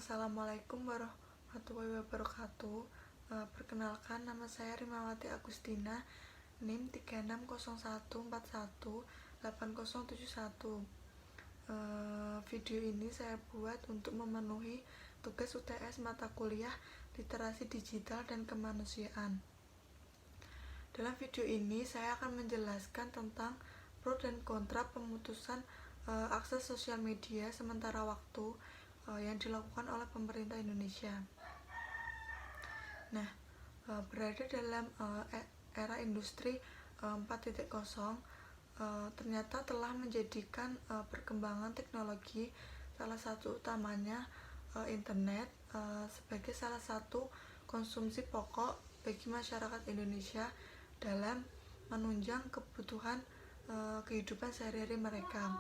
Assalamualaikum warahmatullahi wabarakatuh. Perkenalkan, nama saya Rimawati Agustina, NIM 3601418071. Video ini saya buat untuk memenuhi tugas UTS mata kuliah Literasi Digital dan Kemanusiaan. Dalam video ini saya akan menjelaskan tentang pro dan kontra pemutusan akses sosial media sementara waktu yang dilakukan oleh pemerintah Indonesia. Nah, berada dalam era industri 4.0, ternyata telah menjadikan perkembangan teknologi, salah satu utamanya internet, sebagai salah satu konsumsi pokok bagi masyarakat Indonesia dalam menunjang kebutuhan kehidupan sehari-hari mereka.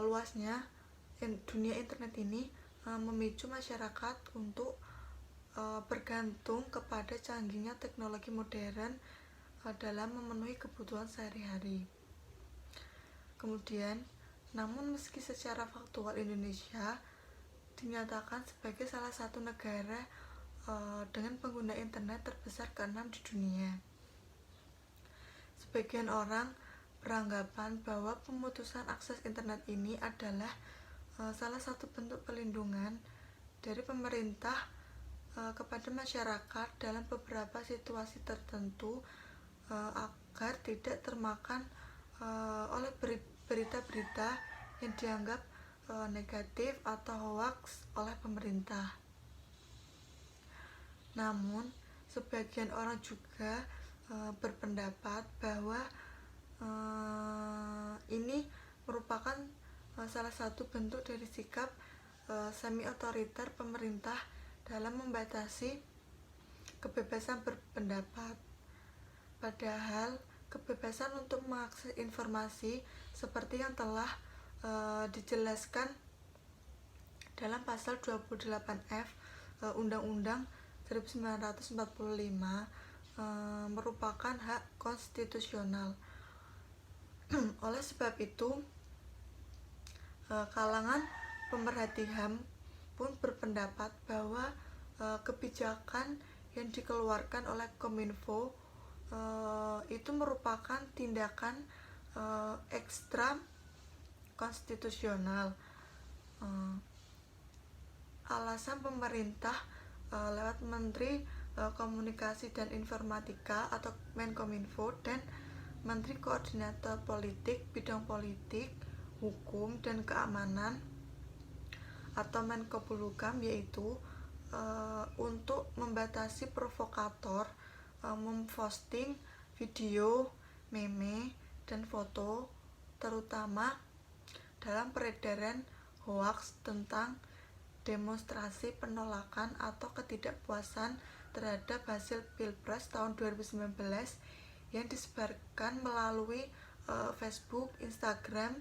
Luasnya dunia internet ini memicu masyarakat untuk bergantung kepada canggihnya teknologi modern dalam memenuhi kebutuhan sehari-hari. Kemudian, namun meski secara faktual Indonesia dinyatakan sebagai salah satu negara dengan pengguna internet terbesar ke-6 di dunia, sebagian orang beranggapan bahwa pemutusan akses internet ini adalah salah satu bentuk pelindungan dari pemerintah kepada masyarakat dalam beberapa situasi tertentu agar tidak termakan oleh berita-berita yang dianggap negatif atau hoax oleh pemerintah. Namun, sebagian orang juga berpendapat bahwa ini merupakan salah satu bentuk dari sikap semi-otoriter pemerintah dalam membatasi kebebasan berpendapat. Padahal kebebasan untuk mengakses informasi seperti yang telah dijelaskan dalam pasal 28F Undang-Undang 1945 merupakan hak konstitusional. Oleh sebab itu, kalangan pemerhati HAM pun berpendapat bahwa kebijakan yang dikeluarkan oleh Kominfo itu merupakan tindakan ekstrim konstitusional. Alasan pemerintah lewat Menteri Komunikasi dan Informatika atau Menkominfo dan Menteri Koordinator Politik Bidang Politik, Hukum dan Keamanan atau Menko Polhukam, yaitu untuk membatasi provokator memposting video, meme, dan foto, terutama dalam peredaran hoaks tentang demonstrasi penolakan atau ketidakpuasan terhadap hasil Pilpres tahun 2019 yang disebarkan melalui Facebook, Instagram,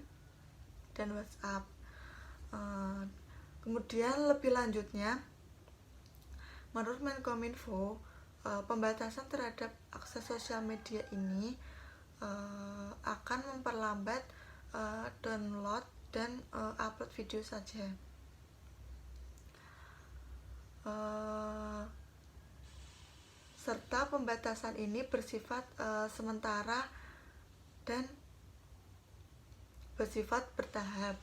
dan WhatsApp. Kemudian lebih lanjutnya, menurut Menkominfo, pembatasan terhadap akses sosial media ini akan memperlambat download dan upload video saja. Serta pembatasan ini bersifat sementara dan bersifat bertahap.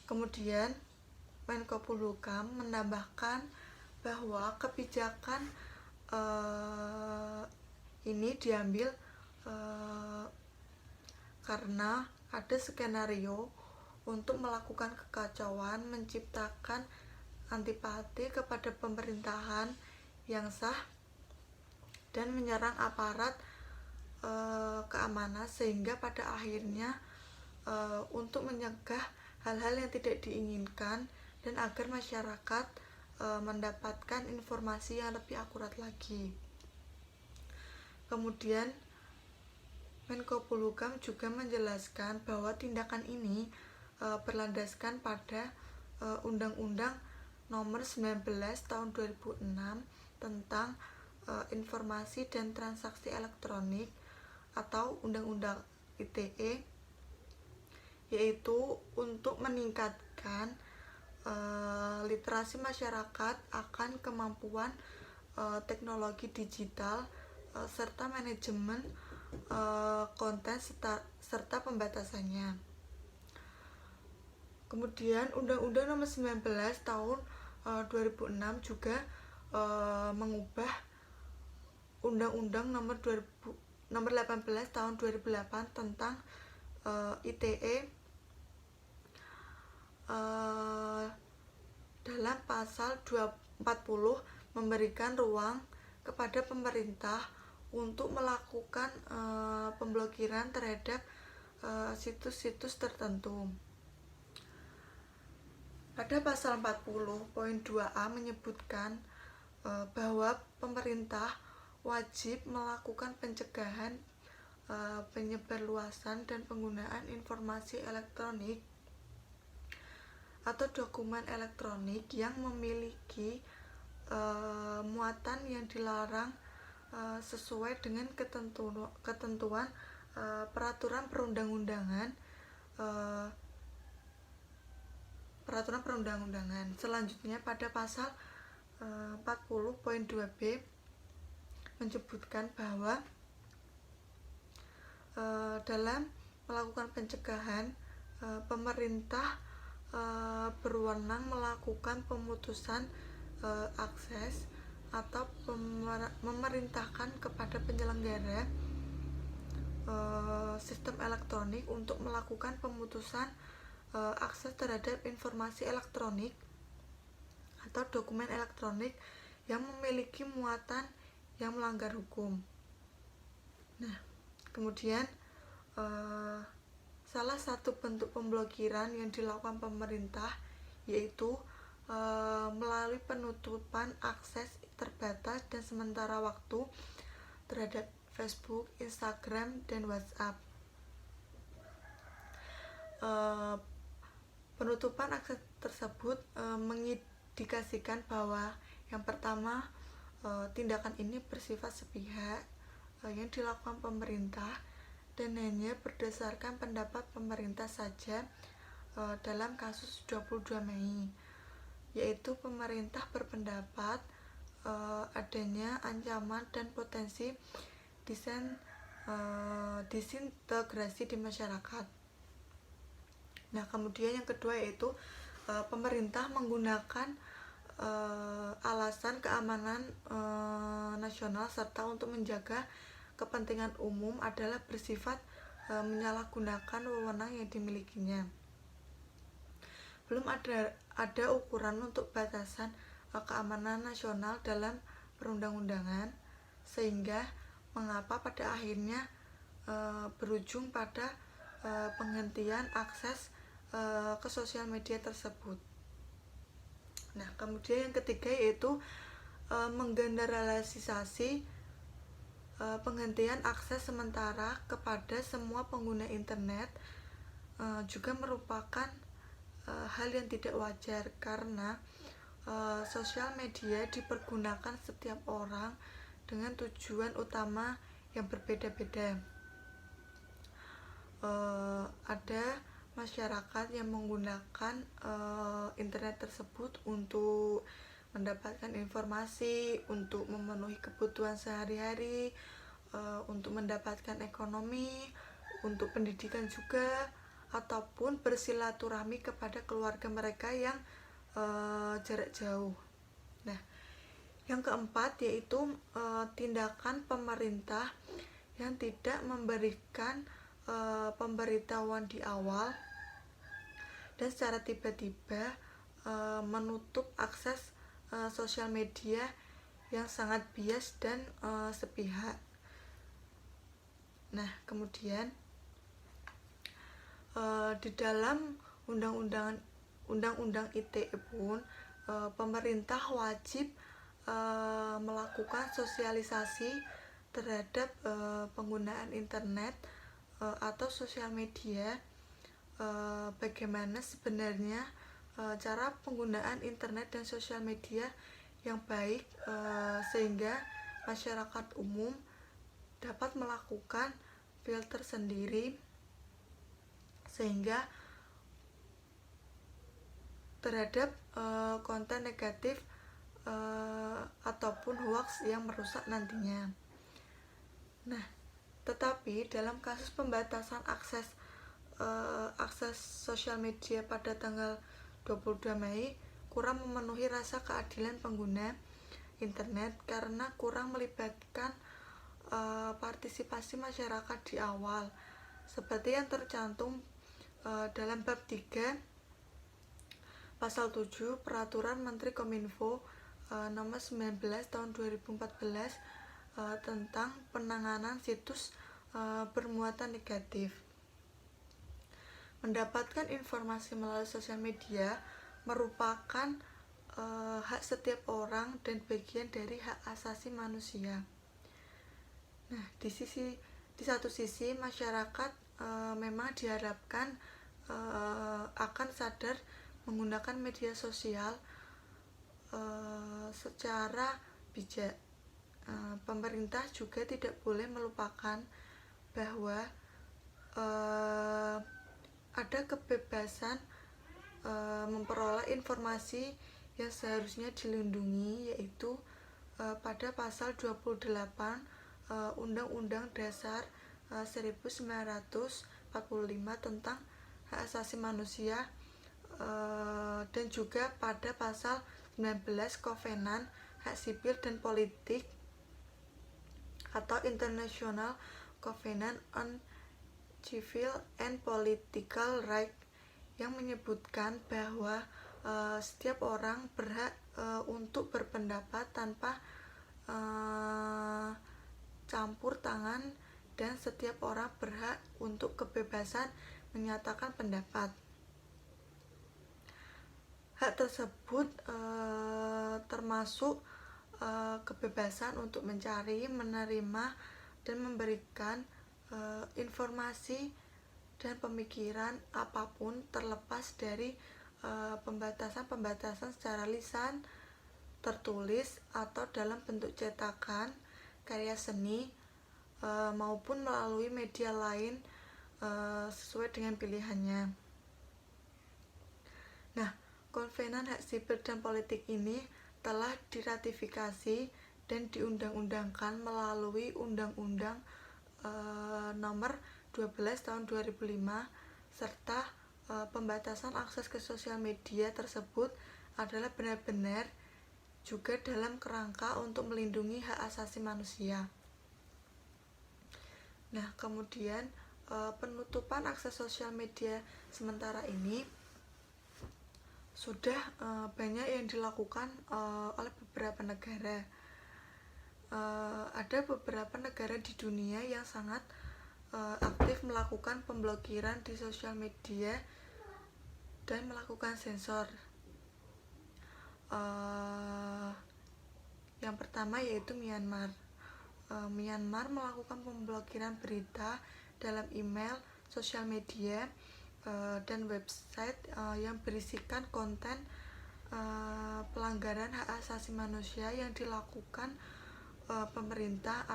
Kemudian Menko Polhukam menambahkan bahwa kebijakan ini diambil karena ada skenario untuk melakukan kekacauan, menciptakan antipati kepada pemerintahan yang sah, dan menyerang aparat keamanan, sehingga pada akhirnya untuk mencegah hal-hal yang tidak diinginkan dan agar masyarakat mendapatkan informasi yang lebih akurat lagi. Kemudian Menko Polhukam juga menjelaskan bahwa tindakan ini berlandaskan pada Undang-Undang Nomor 19 Tahun 2006 tentang Informasi dan Transaksi Elektronik atau Undang-Undang ITE, yaitu untuk meningkatkan literasi masyarakat akan kemampuan teknologi digital serta manajemen konten serta pembatasannya. Kemudian Undang-Undang Nomor 19 Tahun 2006 juga mengubah Undang-Undang Nomor 18 Tahun 2008 tentang ITE dalam pasal 240 memberikan ruang kepada pemerintah untuk melakukan pemblokiran terhadap situs-situs tertentu. Pada pasal 40.2a menyebutkan bahwa pemerintah wajib melakukan pencegahan penyebarluasan dan penggunaan informasi elektronik atau dokumen elektronik yang memiliki muatan yang dilarang sesuai dengan ketentuan peraturan perundang-undangan Selanjutnya pada pasal 40.2b menyebutkan bahwa dalam melakukan pencegahan pemerintah berwenang melakukan pemutusan akses atau memerintahkan kepada penyelenggara sistem elektronik untuk melakukan pemutusan akses terhadap informasi elektronik atau dokumen elektronik yang memiliki muatan yang melanggar hukum. Nah, kemudian salah satu bentuk pemblokiran yang dilakukan pemerintah yaitu melalui penutupan akses terbatas dan sementara waktu terhadap Facebook, Instagram, dan WhatsApp. Penutupan akses tersebut mengindikasikan bahwa yang pertama, tindakan ini bersifat sepihak yang dilakukan pemerintah dan hanya berdasarkan pendapat pemerintah saja dalam kasus 22 Mei, yaitu pemerintah berpendapat adanya ancaman dan potensi disintegrasi di masyarakat. Nah, kemudian yang kedua yaitu pemerintah menggunakan alasan keamanan nasional serta untuk menjaga kepentingan umum adalah bersifat menyalahgunakan wewenang yang dimilikinya. Belum ada ukuran untuk batasan keamanan nasional dalam perundang-undangan, sehingga mengapa pada akhirnya berujung pada penghentian akses ke sosial media tersebut. Nah, kemudian yang ketiga yaitu menggeneralisasi penghentian akses sementara kepada semua pengguna internet juga merupakan hal yang tidak wajar karena sosial media dipergunakan setiap orang dengan tujuan utama yang berbeda-beda. Ada masyarakat yang menggunakan internet tersebut untuk mendapatkan informasi, untuk memenuhi kebutuhan sehari-hari, untuk mendapatkan ekonomi, untuk pendidikan juga, ataupun bersilaturahmi kepada keluarga mereka yang jarak jauh. Nah, yang keempat yaitu tindakan pemerintah yang tidak memberikan pemberitahuan di awal dan secara tiba-tiba menutup akses sosial media yang sangat bias dan sepihak. Nah, kemudian di dalam undang-undang ITE pun pemerintah wajib melakukan sosialisasi terhadap penggunaan internet atau sosial media, bagaimana sebenarnya cara penggunaan internet dan sosial media yang baik sehingga masyarakat umum dapat melakukan filter sendiri sehingga terhadap konten negatif ataupun hoax yang merusak nantinya. Nah, tetapi dalam kasus pembatasan akses sosial media pada tanggal 22 Mei kurang memenuhi rasa keadilan pengguna internet karena kurang melibatkan partisipasi masyarakat di awal, seperti yang tercantum dalam bab 3 pasal 7 Peraturan Menteri Kominfo nomor 19 tahun 2014 tentang penanganan situs bermuatan negatif. Mendapatkan informasi melalui sosial media merupakan hak setiap orang dan bagian dari hak asasi manusia. Nah, di satu sisi masyarakat memang diharapkan akan sadar menggunakan media sosial secara bijak. Pemerintah juga tidak boleh melupakan bahwa ada kebebasan memperoleh informasi yang seharusnya dilindungi, yaitu pada pasal 28 Undang-Undang Dasar 1945 tentang hak asasi manusia, dan juga pada pasal 19 Kovenan Hak Sipil dan Politik atau International Covenant on Civil and Political Rights yang menyebutkan bahwa setiap orang berhak untuk berpendapat tanpa campur tangan, dan setiap orang berhak untuk kebebasan menyatakan pendapat. Hak tersebut termasuk kebebasan untuk mencari, menerima, dan memberikan informasi dan pemikiran apapun, terlepas dari pembatasan-pembatasan secara lisan, tertulis, atau dalam bentuk cetakan, karya seni, maupun melalui media lain sesuai dengan pilihannya. Nah, Kovenan Hak Sipil dan Politik ini telah diratifikasi dan diundang-undangkan melalui Undang-Undang nomor 12 tahun 2005, serta pembatasan akses ke sosial media tersebut adalah benar-benar juga dalam kerangka untuk melindungi hak asasi manusia. Nah, kemudian penutupan akses sosial media sementara ini sudah banyak yang dilakukan oleh beberapa negara. Ada beberapa negara di dunia yang sangat aktif melakukan pemblokiran di sosial media dan melakukan sensor. Yang pertama yaitu Myanmar. Myanmar melakukan pemblokiran berita dalam email, sosial media, dan website yang berisikan konten pelanggaran hak asasi manusia yang dilakukan pemerintah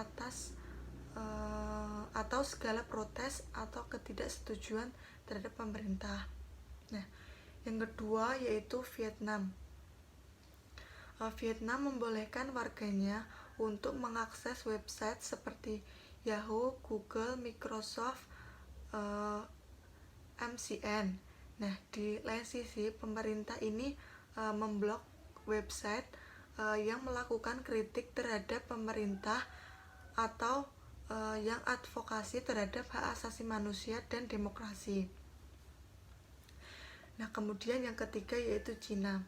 atau segala protes atau ketidaksetujuan terhadap pemerintah. Nah, yang kedua yaitu Vietnam. Vietnam membolehkan warganya untuk mengakses website seperti Yahoo, Google, Microsoft, MCN. Nah, di lain sisi pemerintah ini memblok website yang melakukan kritik terhadap pemerintah atau yang advokasi terhadap hak asasi manusia dan demokrasi. Nah, kemudian yang ketiga yaitu Cina.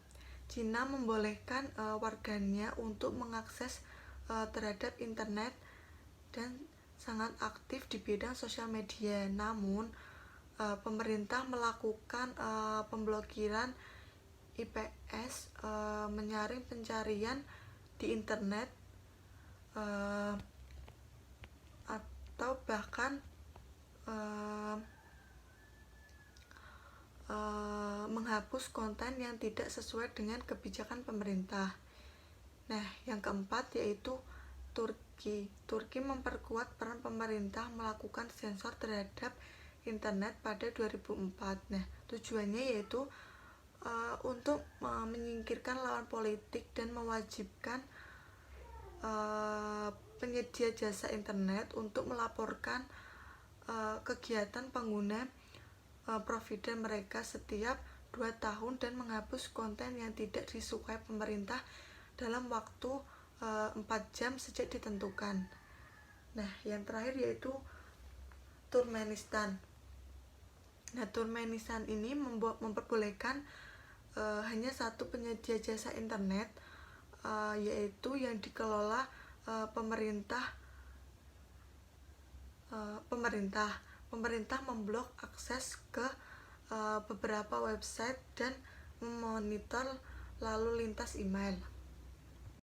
Cina membolehkan warganya untuk mengakses terhadap internet dan sangat aktif di bidang sosial media. Namun, pemerintah melakukan pemblokiran IPS, menyaring pencarian di internet, atau bahkan menghapus konten yang tidak sesuai dengan kebijakan pemerintah. Nah, yang keempat yaitu Turki. Turki memperkuat peran pemerintah melakukan sensor terhadap internet pada 2004. Nah, tujuannya yaitu untuk menyingkirkan lawan politik dan mewajibkan penyedia jasa internet untuk melaporkan kegiatan pengguna providen mereka setiap 2 tahun dan menghapus konten yang tidak disukai pemerintah dalam waktu 4 jam sejak ditentukan. Nah, yang terakhir yaitu Turkmenistan. Nah, Turkmenistan ini memperbolehkan hanya satu penyedia jasa internet, yaitu yang dikelola pemerintah memblok akses ke beberapa website dan memonitor lalu lintas email.